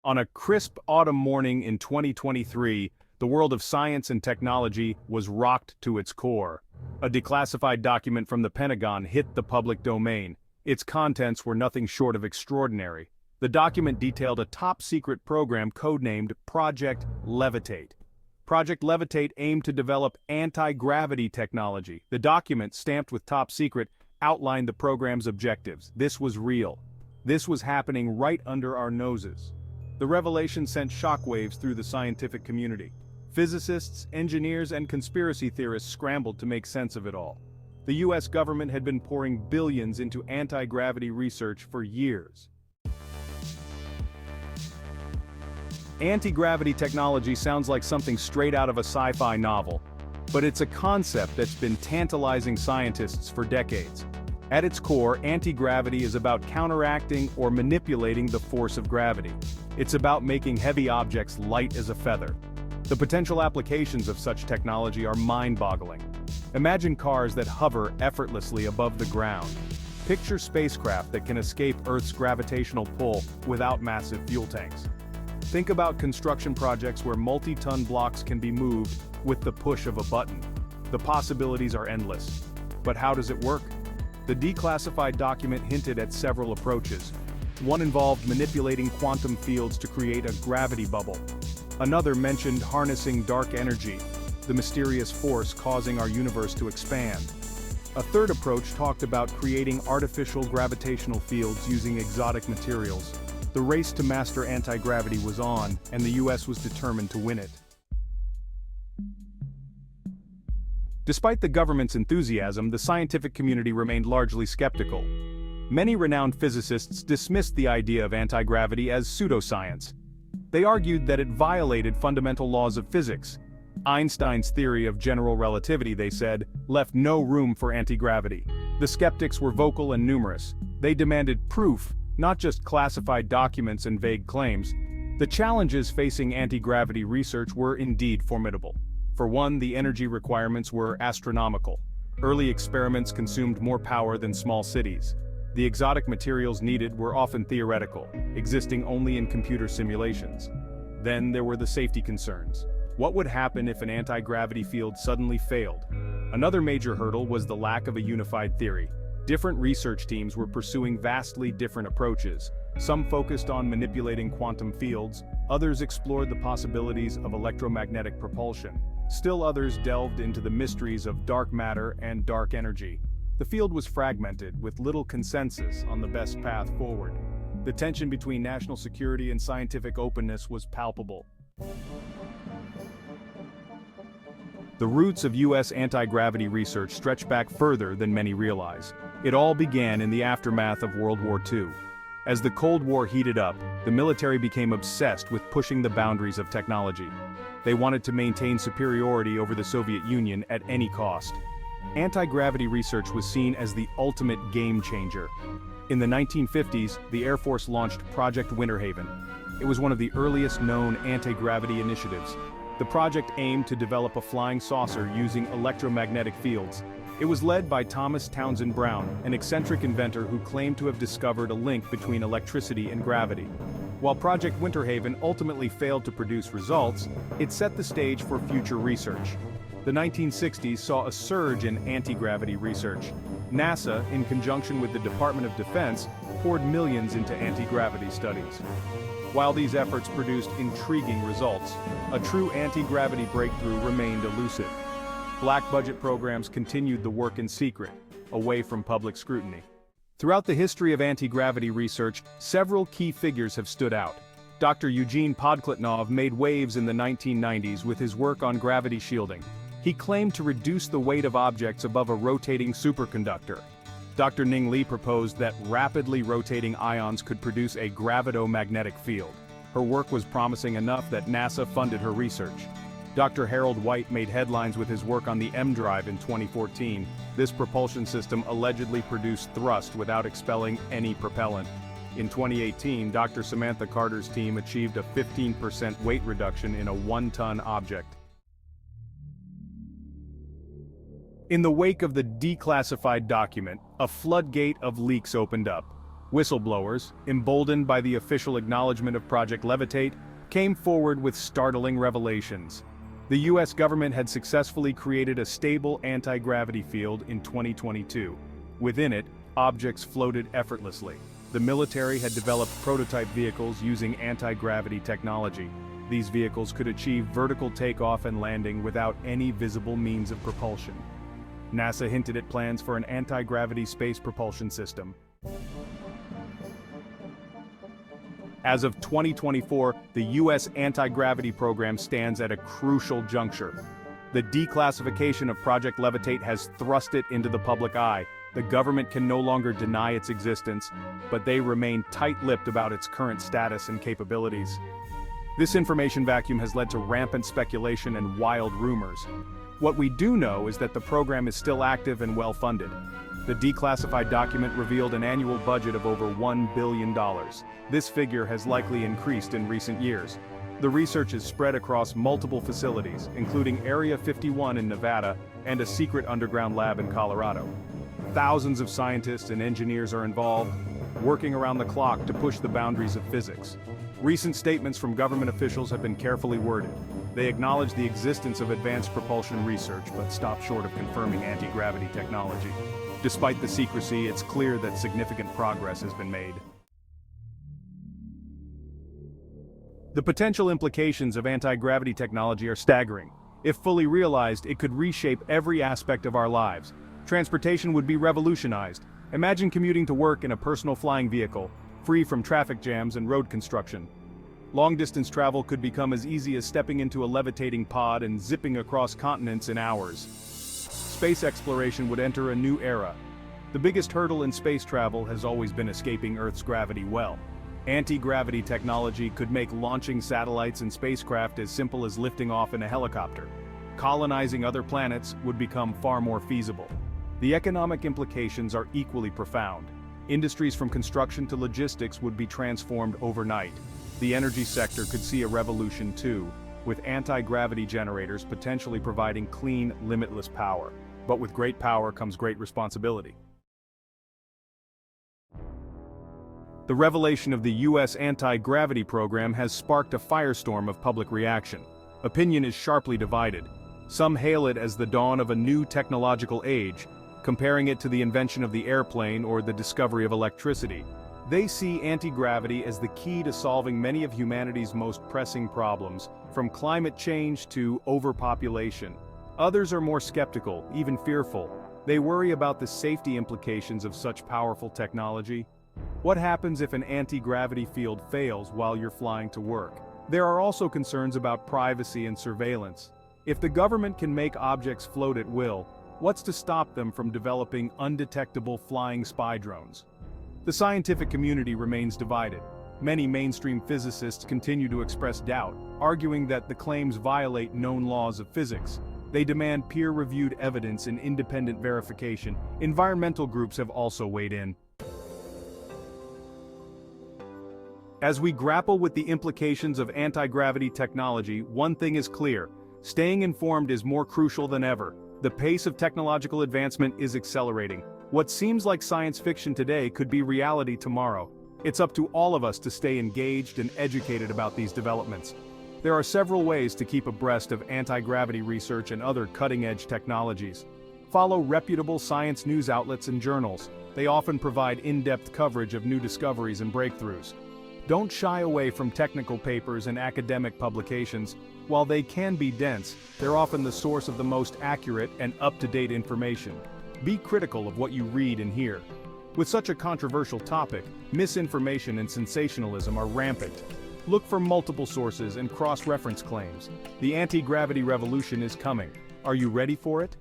On a crisp autumn morning in 2023, the world of science and technology was rocked to its core. A declassified document from the Pentagon hit the public domain. Its contents were nothing short of extraordinary. The document detailed a top-secret program codenamed Project Levitate. Project Levitate aimed to develop anti-gravity technology. The document, stamped with top secret, outlined the program's objectives. This was real. This was happening right under our noses. The revelation sent shockwaves through the scientific community. Physicists, engineers, and conspiracy theorists scrambled to make sense of it all. The US government had been pouring billions into anti-gravity research for years. Anti-gravity technology sounds like something straight out of a sci-fi novel, but it's a concept that's been tantalizing scientists for decades. At its core, anti-gravity is about counteracting or manipulating the force of gravity. It's about making heavy objects light as a feather. The potential applications of such technology are mind-boggling. Imagine cars that hover effortlessly above the ground. Picture spacecraft that can escape Earth's gravitational pull without massive fuel tanks. Think about construction projects where multi-ton blocks can be moved with the push of a button. The possibilities are endless. But how does it work? The declassified document hinted at several approaches. One involved manipulating quantum fields to create a gravity bubble. Another mentioned harnessing dark energy, the mysterious force causing our universe to expand. A third approach talked about creating artificial gravitational fields using exotic materials. The race to master anti-gravity was on, and the US was determined to win it. Despite the government's enthusiasm, the scientific community remained largely skeptical. Many renowned physicists dismissed the idea of anti-gravity as pseudoscience. They argued that it violated fundamental laws of physics. Einstein's theory of general relativity, they said, left no room for anti-gravity. The skeptics were vocal and numerous. They demanded proof, not just classified documents and vague claims. The challenges facing anti-gravity research were indeed formidable. For one, the energy requirements were astronomical. Early experiments consumed more power than small cities. The exotic materials needed were often theoretical, existing only in computer simulations. Then there were the safety concerns. What would happen if an anti-gravity field suddenly failed? Another major hurdle was the lack of a unified theory. Different research teams were pursuing vastly different approaches. Some focused on manipulating quantum fields, others explored the possibilities of electromagnetic propulsion. Still others delved into the mysteries of dark matter and dark energy. The field was fragmented, with little consensus on the best path forward. The tension between national security and scientific openness was palpable. The roots of US anti-gravity research stretch back further than many realize. It all began in the aftermath of World War II. As the Cold War heated up, the military became obsessed with pushing the boundaries of technology. They wanted to maintain superiority over the Soviet Union at any cost. Anti-gravity research was seen as the ultimate game changer. In the 1950s, the Air Force launched Project Winter Haven. It was one of the earliest known anti-gravity initiatives. The project aimed to develop a flying saucer using electromagnetic fields. It was led by Thomas Townsend Brown, an eccentric inventor who claimed to have discovered a link between electricity and gravity. While Project Winter Haven ultimately failed to produce results, it set the stage for future research. The 1960s saw a surge in anti-gravity research. NASA, in conjunction with the Department of Defense, poured millions into anti-gravity studies. While these efforts produced intriguing results, a true anti-gravity breakthrough remained elusive. Black budget programs continued the work in secret, away from public scrutiny. Throughout the history of anti-gravity research, several key figures have stood out. Dr. Eugene Podkletnov made waves in the 1990s with his work on gravity shielding. He claimed to reduce the weight of objects above a rotating superconductor. Dr. Ning Li proposed that rapidly rotating ions could produce a gravitomagnetic field. Her work was promising enough that NASA funded her research. Dr. Harold White made headlines with his work on the M drive in 2014. This propulsion system allegedly produced thrust without expelling any propellant. In 2018, Dr. Samantha Carter's team achieved a 15% weight reduction in a 1-ton object. In the wake of the declassified document, a floodgate of leaks opened up. Whistleblowers, emboldened by the official acknowledgement of Project Levitate, came forward with startling revelations. The US government had successfully created a stable anti-gravity field in 2022. Within it, objects floated effortlessly. The military had developed prototype vehicles using anti-gravity technology. These vehicles could achieve vertical takeoff and landing without any visible means of propulsion. NASA hinted at plans for an anti-gravity space propulsion system. As of 2024, the US anti-gravity program stands at a crucial juncture. The declassification of Project Levitate has thrust it into the public eye. The government can no longer deny its existence, but they remain tight-lipped about its current status and capabilities. This information vacuum has led to rampant speculation and wild rumors. What we do know is that the program is still active and well-funded. The declassified document revealed an annual budget of over $1 billion. This figure has likely increased in recent years. The research is spread across multiple facilities, including Area 51 in Nevada and a secret underground lab in Colorado. Thousands of scientists and engineers are involved, working around the clock to push the boundaries of physics. Recent statements from government officials have been carefully worded. They acknowledge the existence of advanced propulsion research, but stop short of confirming anti-gravity technology. Despite the secrecy, it's clear that significant progress has been made. The potential implications of anti-gravity technology are staggering. If fully realized, it could reshape every aspect of our lives. Transportation would be revolutionized. Imagine commuting to work in a personal flying vehicle, free from traffic jams and road construction. Long-distance travel could become as easy as stepping into a levitating pod and zipping across continents in hours. Space exploration would enter a new era. The biggest hurdle in space travel has always been escaping Earth's gravity well. Anti-gravity technology could make launching satellites and spacecraft as simple as lifting off in a helicopter. Colonizing other planets would become far more feasible. The economic implications are equally profound. Industries from construction to logistics would be transformed overnight. The energy sector could see a revolution too, with anti-gravity generators potentially providing clean, limitless power. But with great power comes great responsibility. The revelation of the US anti-gravity program has sparked a firestorm of public reaction. Opinion is sharply divided. Some hail it as the dawn of a new technological age, comparing it to the invention of the airplane or the discovery of electricity. They see anti-gravity as the key to solving many of humanity's most pressing problems, from climate change to overpopulation. Others are more skeptical, even fearful. They worry about the safety implications of such powerful technology. What happens if an anti-gravity field fails while you're flying to work? There are also concerns about privacy and surveillance. If the government can make objects float at will, what's to stop them from developing undetectable flying spy drones? The scientific community remains divided. Many mainstream physicists continue to express doubt, arguing that the claims violate known laws of physics. They demand peer-reviewed evidence and independent verification. Environmental groups have also weighed in. As we grapple with the implications of anti-gravity technology, one thing is clear: staying informed is more crucial than ever. The pace of technological advancement is accelerating. What seems like science fiction today could be reality tomorrow. It's up to all of us to stay engaged and educated about these developments. There are several ways to keep abreast of anti-gravity research and other cutting-edge technologies. Follow reputable science news outlets and journals. They often provide in-depth coverage of new discoveries and breakthroughs. Don't shy away from technical papers and academic publications. While they can be dense, they're often the source of the most accurate and up-to-date information. Be critical of what you read and hear. With such a controversial topic, misinformation and sensationalism are rampant. Look for multiple sources and cross-reference claims. The anti-gravity revolution is coming. Are you ready for it?